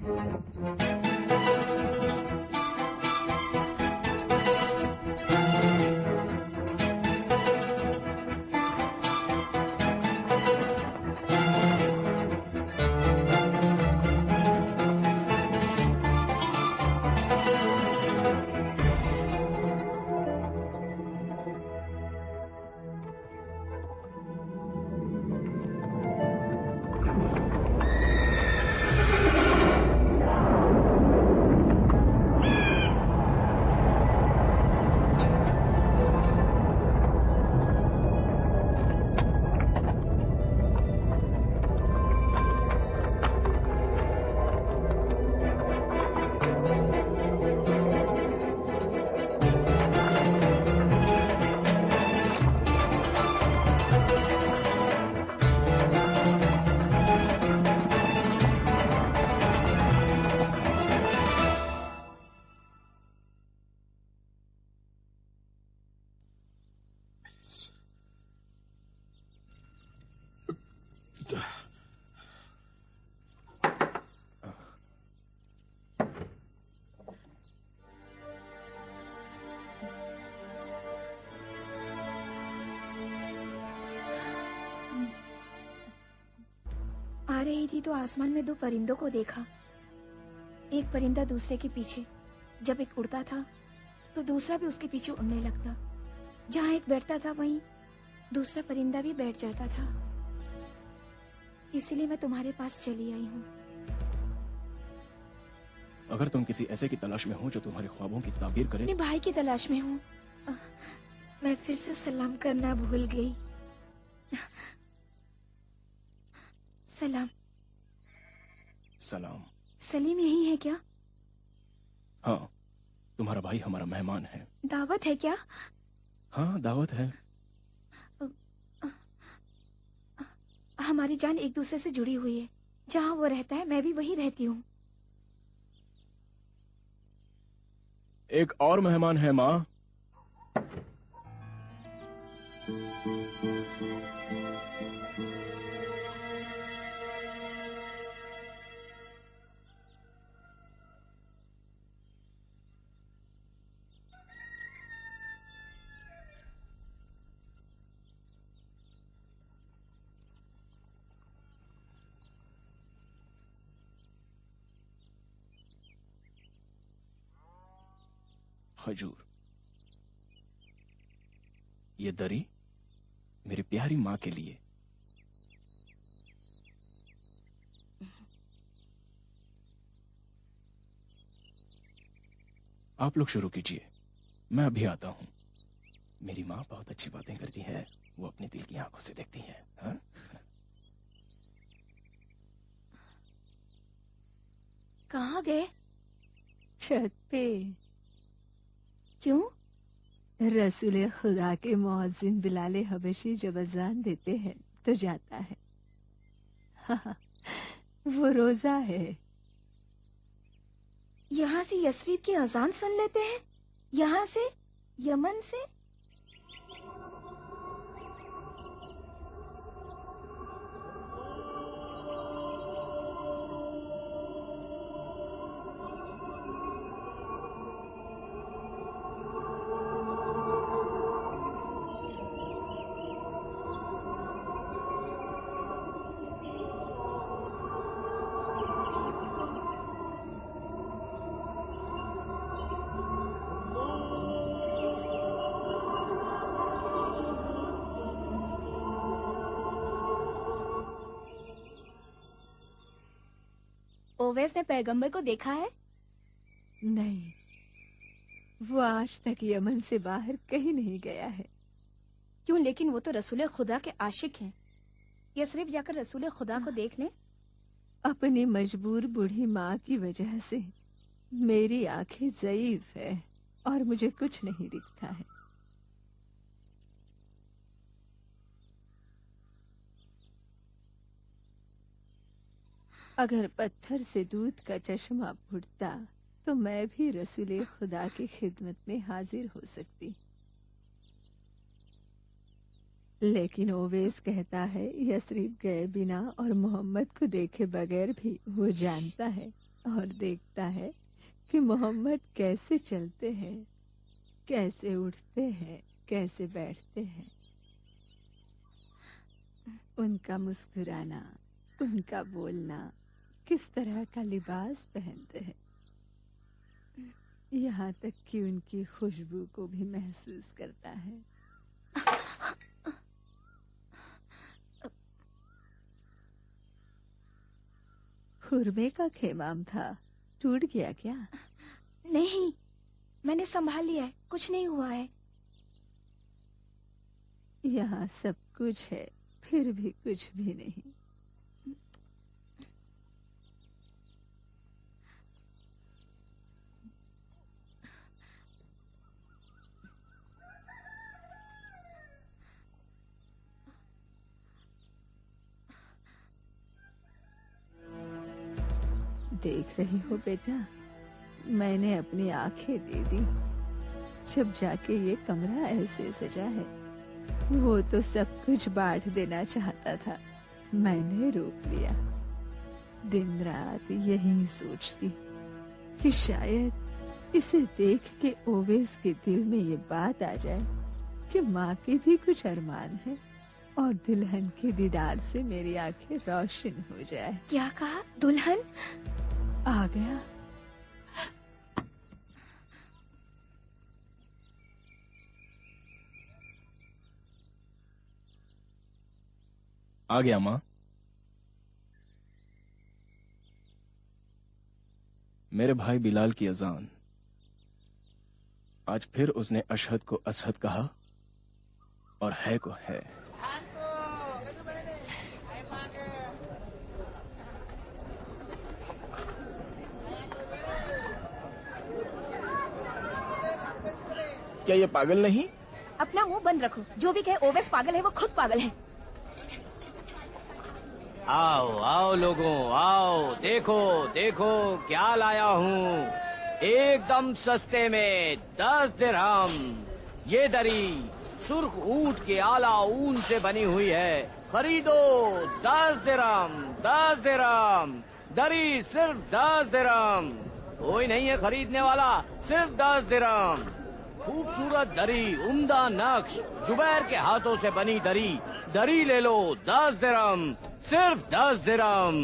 आ रही थी तो आसमान में दो परिंदों को देखा। एक परिंदा दूसरे के पीछे। जब एक उड़ता था तो दूसरा भी उसके पीछे उड़ने लगता। जहाँ एक बैठता था वहीं दूसरा परिंदा भी बैठ जाता था। इसलिए मैं तुम्हारे पास चली आई हूँ। अगर तुम किसी ऐसे की तलाश में हो जो तुम्हारे ख्वाबों की ताबीर करे। अपने भाई की तलाश में हूँ। मैं फिर से सलाम करना भूल गई। सलाम। सलाम। सलीम यही है क्या? हाँ, तुम्हारा भाई हमारा मेहमान है। दावत है क्या? हाँ, दावत है। हमारी जान एक दूसरे से जुड़ी हुई है। जहाँ वो रहता है मैं भी वहीं रहती हूँ। एक और मेहमान है माँ। हजूर, ये दरी मेरी प्यारी माँ के लिए। आप लोग शुरू कीजिए, मैं अभी आता हूँ। मेरी माँ बहुत अच्छी बातें करती है, वो अपने दिल की आंखों से देखती है। हाँ? कहाँ गए? छत पे। क्यों? रसूल खुदा के मुअज्जिन बिलाल हबशी जब अजान देते हैं तो जाता है। हाँ, वो रोजा है। यहाँ से यस्रीब की अजान सुन लेते हैं? यहाँ से? यमन से? ओवैस ने पैगंबर को देखा है? नहीं, वो आज तक यमन से बाहर कहीं नहीं गया है। क्यों? लेकिन वो तो रसूल खुदा के आशिक हैं। यस्रिब जाकर रसूल खुदा को देख लें। अपनी मजबूर बूढ़ी माँ की वजह से मेरी आंखें ज़ईफ है और मुझे कुछ नहीं दिखता है। अगर पत्थर से दूध का चश्मा फूटता तो मैं भी रसूल खुदा की खिदमत में हाजिर हो सकती। लेकिन ओवैस कहता है यस्रिब गए बिना और मोहम्मद को देखे बगैर भी वो जानता है और देखता है कि मोहम्मद कैसे चलते हैं, कैसे उठते हैं, कैसे बैठते हैं। उनका मुस्कुराना, उनका बोलना, किस तरह का लिबास पहनते हैं, यहाँ तक कि उनकी खुशबू को भी महसूस करता है। खुरमे का खेमाम था, टूट गया क्या? नहीं, मैंने संभाल लिया है, कुछ नहीं हुआ है। यहाँ सब कुछ है, फिर भी कुछ भी नहीं। देख रही हो बेटा, मैंने अपनी आंखें दे दी। जब जाके ये कमरा ऐसे सजा है, वो तो सब कुछ बांट देना चाहता था, मैंने रोक लिया। दिन रात यही सोचती कि शायद इसे देख के ओवेस के दिल में ये बात आ जाए कि माँ के भी कुछ अरमान है और दुल्हन के दीदार से मेरी आंखें रोशन हो जाए। क्या कहा? दुल्हन? आ गया। आ गया माँ। मेरे भाई बिलाल की अजान। आज फिर उसने अशहद को असहद कहा और है को है। क्या ये पागल नहीं? अपना मुंह बंद रखो। जो भी कहे ओवेस पागल है, वो खुद पागल है। आओ आओ लोगों, आओ, देखो देखो क्या लाया हूँ। एकदम सस्ते में 10 दिरहम। ये दरी सुर्ख ऊंट के आला ऊन से बनी हुई है। खरीदो 10 दिरहम, 10 दिरहम। दरी सिर्फ 10 दिरहम। कोई नहीं है खरीदने वाला, सिर्फ 10 दिरहम। खूबसूरत दरी, उम्दा नक्श, जुबैर के हाथों से बनी दरी। दरी ले लो 10 दिरहम, सिर्फ 10 दिरहम।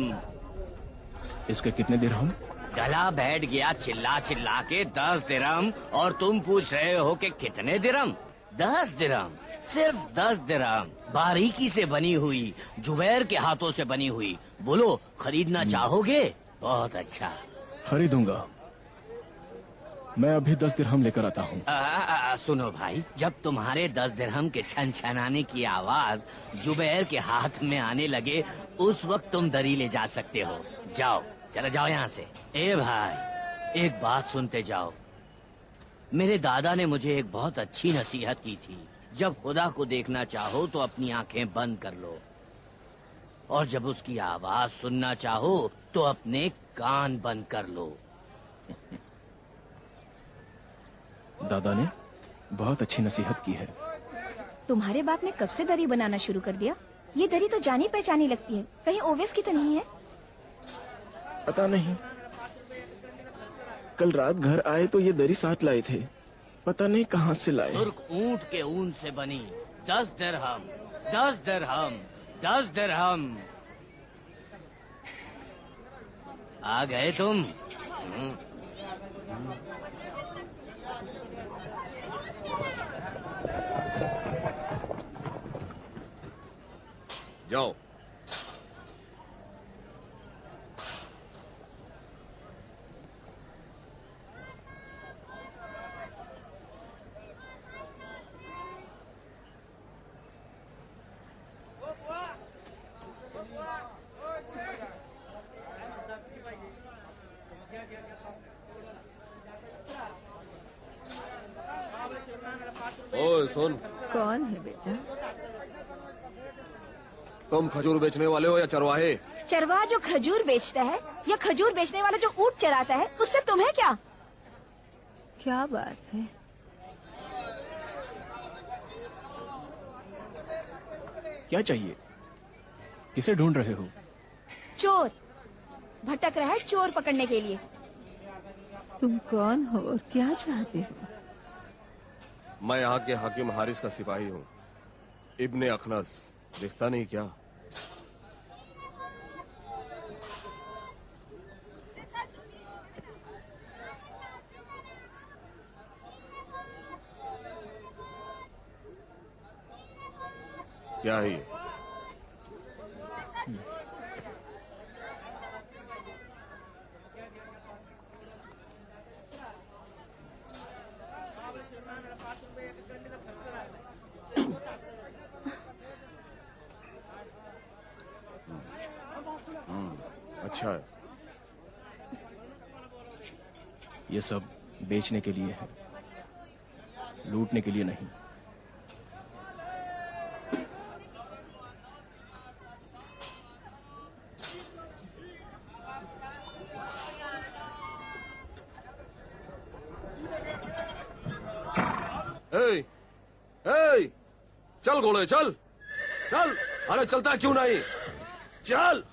इसके कितने दिरहम? गला बैठ गया चिल्ला चिल्ला के 10 दिरहम, और तुम पूछ रहे हो कि कितने दिरहम? 10 दिरहम, सिर्फ 10 दिरहम। बारीकी से बनी हुई, जुबैर के हाथों से बनी हुई। बोलो, खरीदना चाहोगे? बहुत अच्छा, खरीदूंगा। मैं अभी 10 दिरहम लेकर आता हूँ। सुनो भाई, जब तुम्हारे 10 दिरहम के छन छनाने की आवाज जुबैर के हाथ में आने लगे, उस वक्त तुम दरी ले जा सकते हो। जाओ, चले जाओ यहाँ से। ए भाई, एक बात सुनते जाओ। मेरे दादा ने मुझे एक बहुत अच्छी नसीहत की थी। जब खुदा को देखना चाहो तो अपनी आंखें बंद कर लो, और जब उसकी आवाज सुनना चाहो तो अपने कान बंद कर लो। दादा ने बहुत अच्छी नसीहत की है। तुम्हारे बाप ने कब से दरी बनाना शुरू कर दिया? ये दरी तो जानी पहचानी लगती है, कहीं ओवेस की तो नहीं है? पता नहीं, कल रात घर आए तो ये दरी साथ लाए थे, पता नहीं कहाँ से लाए। सुर्ख ऊंट के ऊन से बनी 10 दिरहम, 10 दिरहम, 10 दिरहम। आ गए तुम? जाओ। ओए सुन, कौन है बेटा? तुम खजूर बेचने वाले हो या चरवाहे? चरवाहा जो खजूर बेचता है या खजूर बेचने वाला जो ऊंट चराता है, उससे तुम्हें क्या? क्या बात है? क्या चाहिए? किसे ढूंढ रहे हो? चोर। भटक रहा है चोर पकड़ने के लिए। तुम कौन हो और क्या चाहते हो? मैं यहाँ के हाकिम हारिस का सिपाही हूँ, इब्ने अखनस। दिखता नहीं क्या? क्या है ये? अच्छा है। ये सब बेचने के लिए है, लूटने के लिए नहीं। ए, ए, चल घोड़े चल चल। अरे चलता क्यों नहीं? चल।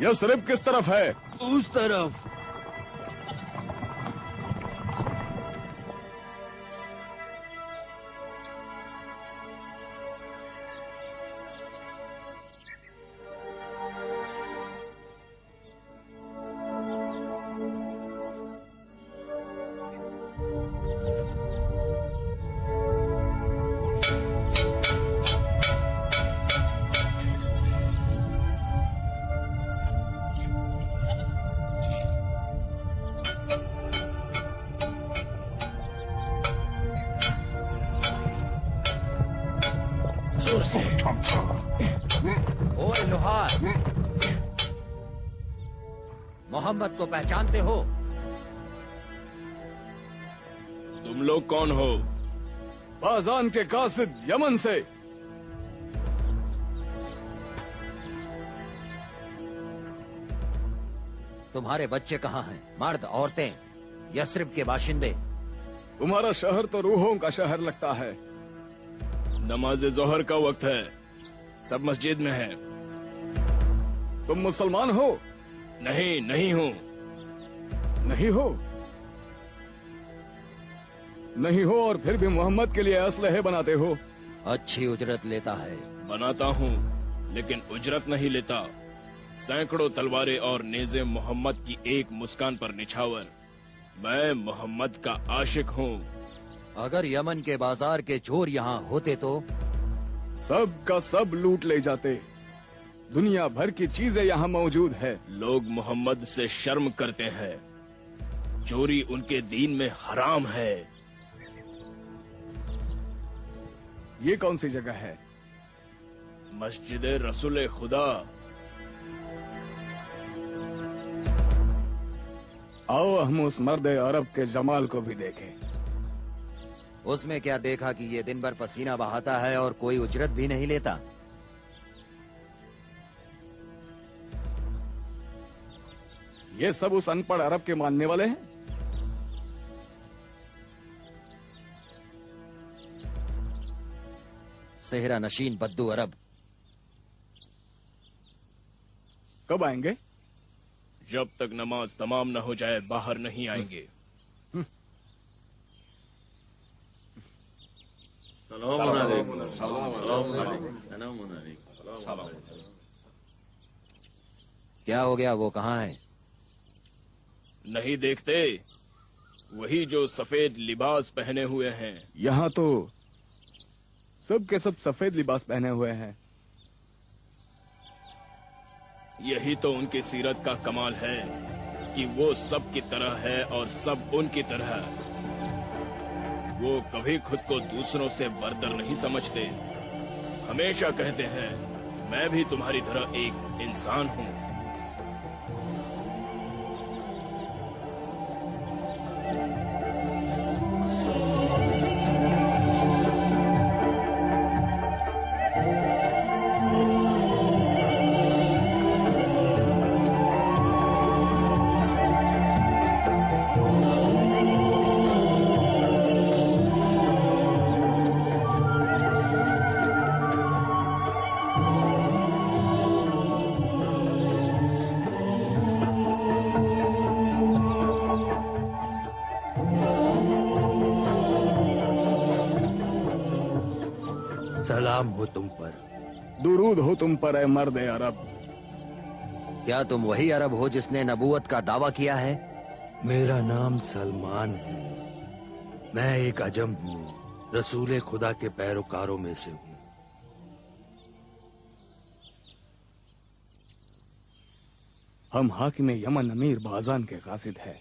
यस्रिब किस तरफ है? उस तरफ। ओए लोहार, मोहम्मद को पहचानते हो? तुम लोग कौन हो? बाजान के कासिद यमन से। तुम्हारे बच्चे कहाँ हैं? मर्द, औरतें, यस्रिब के बाशिंदे। तुम्हारा शहर तो रूहों का शहर लगता है। नमाज जोहर का वक्त है, सब मस्जिद में है। तुम मुसलमान हो? नहीं, नहीं हूँ। नहीं हो? नहीं हो और फिर भी मोहम्मद के लिए असलहे बनाते हो? अच्छी उजरत लेता है। बनाता हूँ, लेकिन उजरत नहीं लेता। सैकड़ों तलवारें और नेज़े मोहम्मद की एक मुस्कान पर निछावर। मैं मोहम्मद का आशिक हूँ। अगर यमन के बाजार के चोर यहाँ होते तो सब का सब लूट ले जाते। दुनिया भर की चीजें यहाँ मौजूद है। लोग मोहम्मद से शर्म करते हैं। चोरी उनके दीन में हराम है। ये कौन सी जगह है? मस्जिद रसूल खुदा। आओ हम उस मर्द अरब के जमाल को भी देखें। उसमें क्या देखा कि ये दिन भर पसीना बहाता है और कोई उजरत भी नहीं लेता? ये सब उस अनपढ़ अरब के मानने वाले हैं। सेहरा नशीन बद्दू अरब। कब आएंगे? जब तक नमाज तमाम न हो जाए बाहर नहीं आएंगे। क्या हो गया? वो कहाँ है? नहीं देखते? वही जो सफेद लिबास पहने हुए हैं। यहाँ तो सब के सब सफेद लिबास पहने हुए हैं। यही तो उनकी सीरत का कमाल है कि वो सब की तरह है और सब उनकी तरह। वो कभी खुद को दूसरों से बरतर नहीं समझते। हमेशा कहते हैं, मैं भी तुम्हारी तरह एक इंसान हूँ। सलाम हो तुम पर। दुरूद हो तुम पर ए मर्द अरब। क्या तुम वही अरब हो जिसने नबूवत का दावा किया है? मेरा नाम सलमान है। मैं एक अजम हूँ, रसूले खुदा के पैरोकारों में से हूँ। हम हाकिम यमन अमीर बाजान के कासिद है।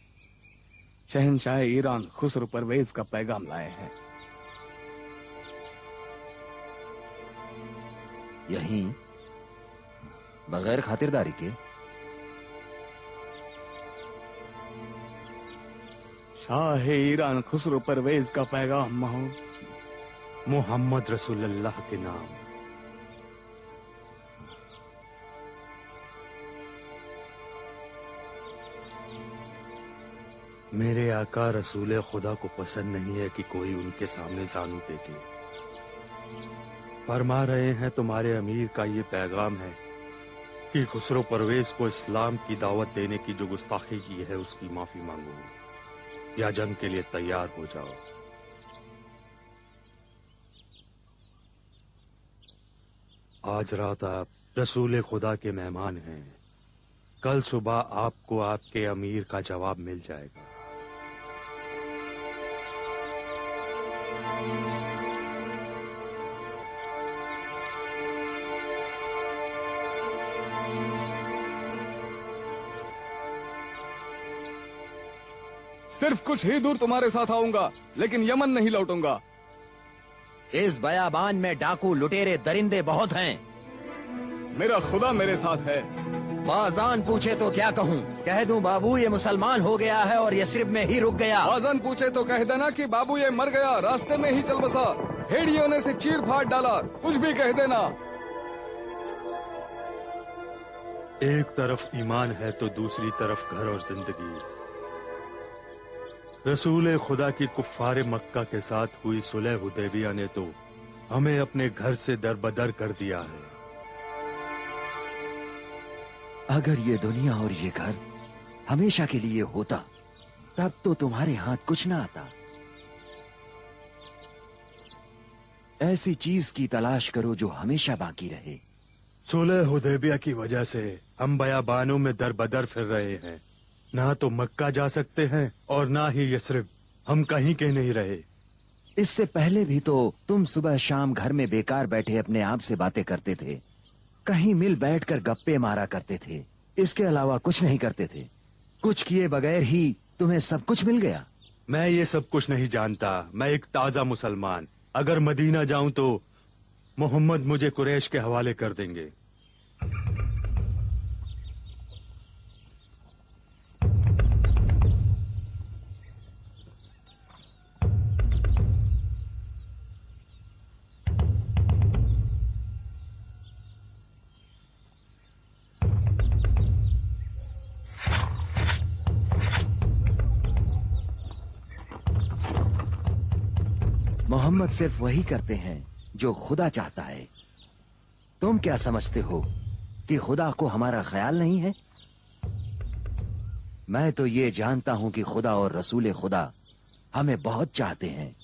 शहनशाह ईरान खुसरो परवेज का पैगाम लाए हैं। यहीं बगैर खातिरदारी के? शाह ईरान खुसरो परवेज का पैगाम महू। मोहम्मद रसूलुल्लाह के नाम। मेरे आका रसूले खुदा को पसंद नहीं है कि कोई उनके सामने जानू टेके। फरमा रहे हैं तुम्हारे अमीर का ये पैगाम है कि खुसरो परवेज को इस्लाम की दावत देने की जो गुस्ताखी की है उसकी माफी मांगो या जंग के लिए तैयार हो जाओ। आज रात आप रसूले खुदा के मेहमान हैं। कल सुबह आपको आपके अमीर का जवाब मिल जाएगा। सिर्फ कुछ ही दूर तुम्हारे साथ आऊंगा, लेकिन यमन नहीं लौटूंगा। इस बयाबान में डाकू लुटेरे दरिंदे बहुत हैं। मेरा खुदा मेरे साथ है। बाजान पूछे तो क्या कहूँ? कह दूं बाबू ये मुसलमान हो गया है और यस्रिब में ही रुक गया। बाजान पूछे तो कह देना कि बाबू ये मर गया, रास्ते में ही चल बसा, भेड़ियों ने से चीर फाड़ डाला, कुछ भी कह देना। एक तरफ ईमान है तो दूसरी तरफ घर और जिंदगी। रसूल खुदा की कुफ्फारे मक्का के साथ हुई सुलह हुदैबिया ने तो हमें अपने घर से दरबदर कर दिया है। अगर ये दुनिया और ये घर हमेशा के लिए होता तब तो तुम्हारे हाथ कुछ ना आता। ऐसी चीज की तलाश करो जो हमेशा बाकी रहे। सुलह हुदैबिया की वजह से हम बयाबानों में दरबदर फिर रहे हैं। ना तो मक्का जा सकते हैं और ना ही यस्रिब। हम कहीं के नहीं रहे। इससे पहले भी तो तुम सुबह शाम घर में बेकार बैठे अपने आप से बातें करते थे, कहीं मिल बैठकर गप्पे मारा करते थे, इसके अलावा कुछ नहीं करते थे। कुछ किए बगैर ही तुम्हें सब कुछ मिल गया। मैं ये सब कुछ नहीं जानता। मैं एक ताजा मुसलमान। अगर मदीना जाऊं तो मोहम्मद मुझे कुरैश के हवाले कर देंगे। मोहम्मद सिर्फ वही करते हैं जो खुदा चाहता है। तुम क्या समझते हो कि खुदा को हमारा ख्याल नहीं है? मैं तो ये जानता हूं कि खुदा और रसूल खुदा हमें बहुत चाहते हैं।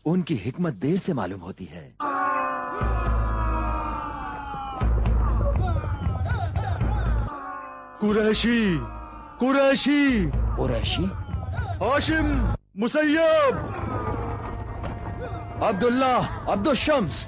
उनकी हिकमत देर से मालूम होती है। कुरैशी, कुरैशी, कुरैशी, हाशिम, मुसैयब, अब्दुल्ला, अब्दुल शम्स।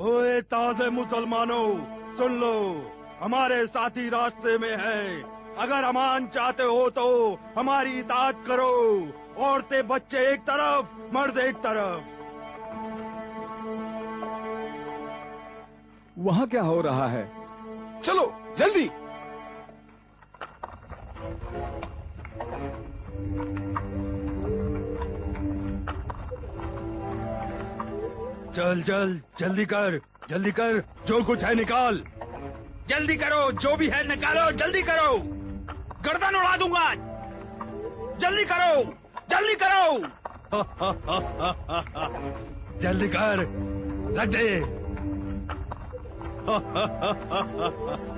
ओए ताजे मुसलमानों, सुन लो, हमारे साथी रास्ते में है। अगर अमान चाहते हो तो हमारी इताअत करो। औरतें बच्चे एक तरफ, मर्द एक तरफ। वहाँ क्या हो रहा है? चलो जल्दी। चल चल, जल्दी कर, जल्दी कर, जो कुछ है निकाल। जल्दी करो, जो भी है निकालो, जल्दी करो, गर्दन उड़ा दूंगा। जल्दी करो, जल्दी करो। जल्दी कर, रख दे।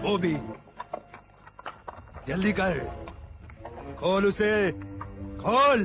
वो भी जल्दी कर, खोल उसे, खोल।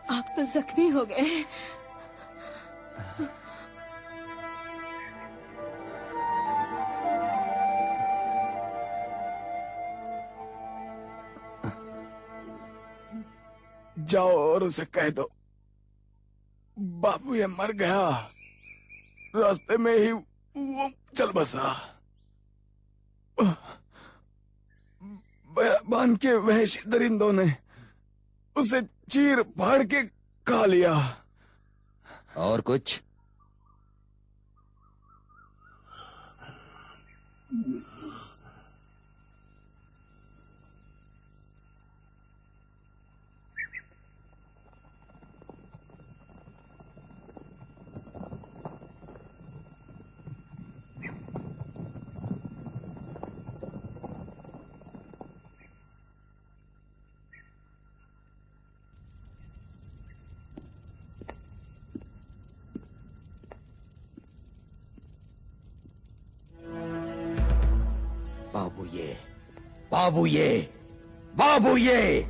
आप तो जख्मी हो गए। जाओ और उसे कह दो, बाबू ये मर गया, रास्ते में ही वो चल बसा। बयाबान के वहशी दरिंदों ने उसे चीर फाड़ के खा लिया। और कुछ? बाबू ये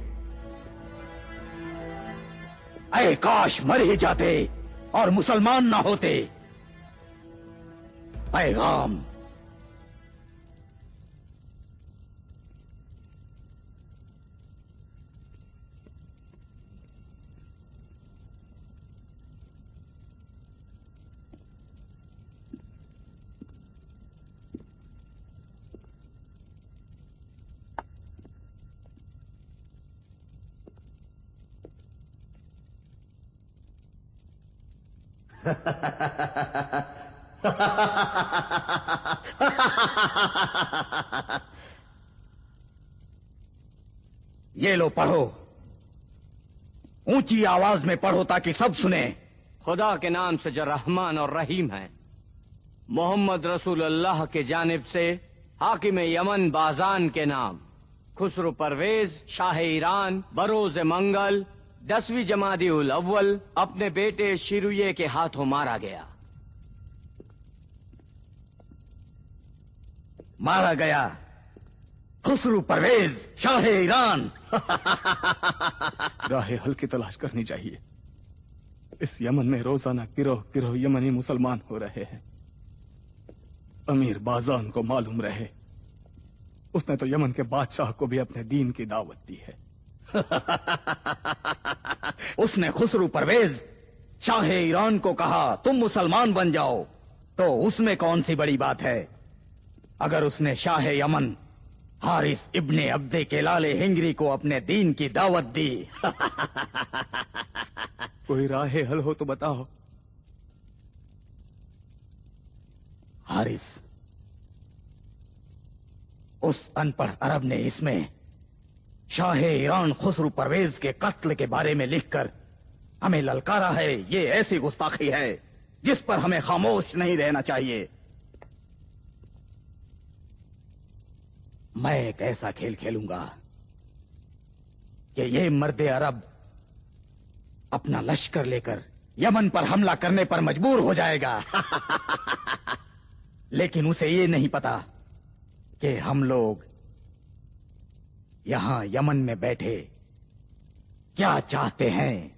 अरे काश मर ही जाते और मुसलमान ना होते। पैगाम ये लो पढ़ो, ऊंची आवाज में पढ़ो ताकि सब सुने। खुदा के नाम से जो रहमान और रहीम है, मोहम्मद रसूल अल्लाह के जानिब से हाकिम यमन बाजान के नाम, खुसरो परवेज शाह ईरान बरोज मंगल 10वीं जमादी उल अव्वल अपने बेटे शिरुये के हाथों मारा गया। मारा गया खुसरो परवेज शाह ईरान। राह हल की तलाश करनी चाहिए। इस यमन में रोजाना गिरोह गिरोह यमनी मुसलमान हो रहे हैं। अमीर बाजान को मालूम रहे, उसने तो यमन के बादशाह को भी अपने दीन की दावत दी है। उसने खुसरो परवेज शाह ईरान को कहा तुम मुसलमान बन जाओ, तो उसमें कौन सी बड़ी बात है। अगर उसने शाह यमन हारिस इब्ने अब्दे के लाले हिंगरी को अपने दीन की दावत दी। कोई राह हल हो तो बताओ। हारिस, उस अनपढ़ अरब ने इसमें शाह ईरान खुसरो परवेज के कत्ल के बारे में लिखकर हमें ललकारा है। ये ऐसी गुस्ताखी है जिस पर हमें खामोश नहीं रहना चाहिए। मैं एक ऐसा खेल खेलूंगा कि ये मर्दे अरब अपना लश्कर लेकर यमन पर हमला करने पर मजबूर हो जाएगा। लेकिन उसे ये नहीं पता कि हम लोग यहां यमन में बैठे क्या चाहते हैं।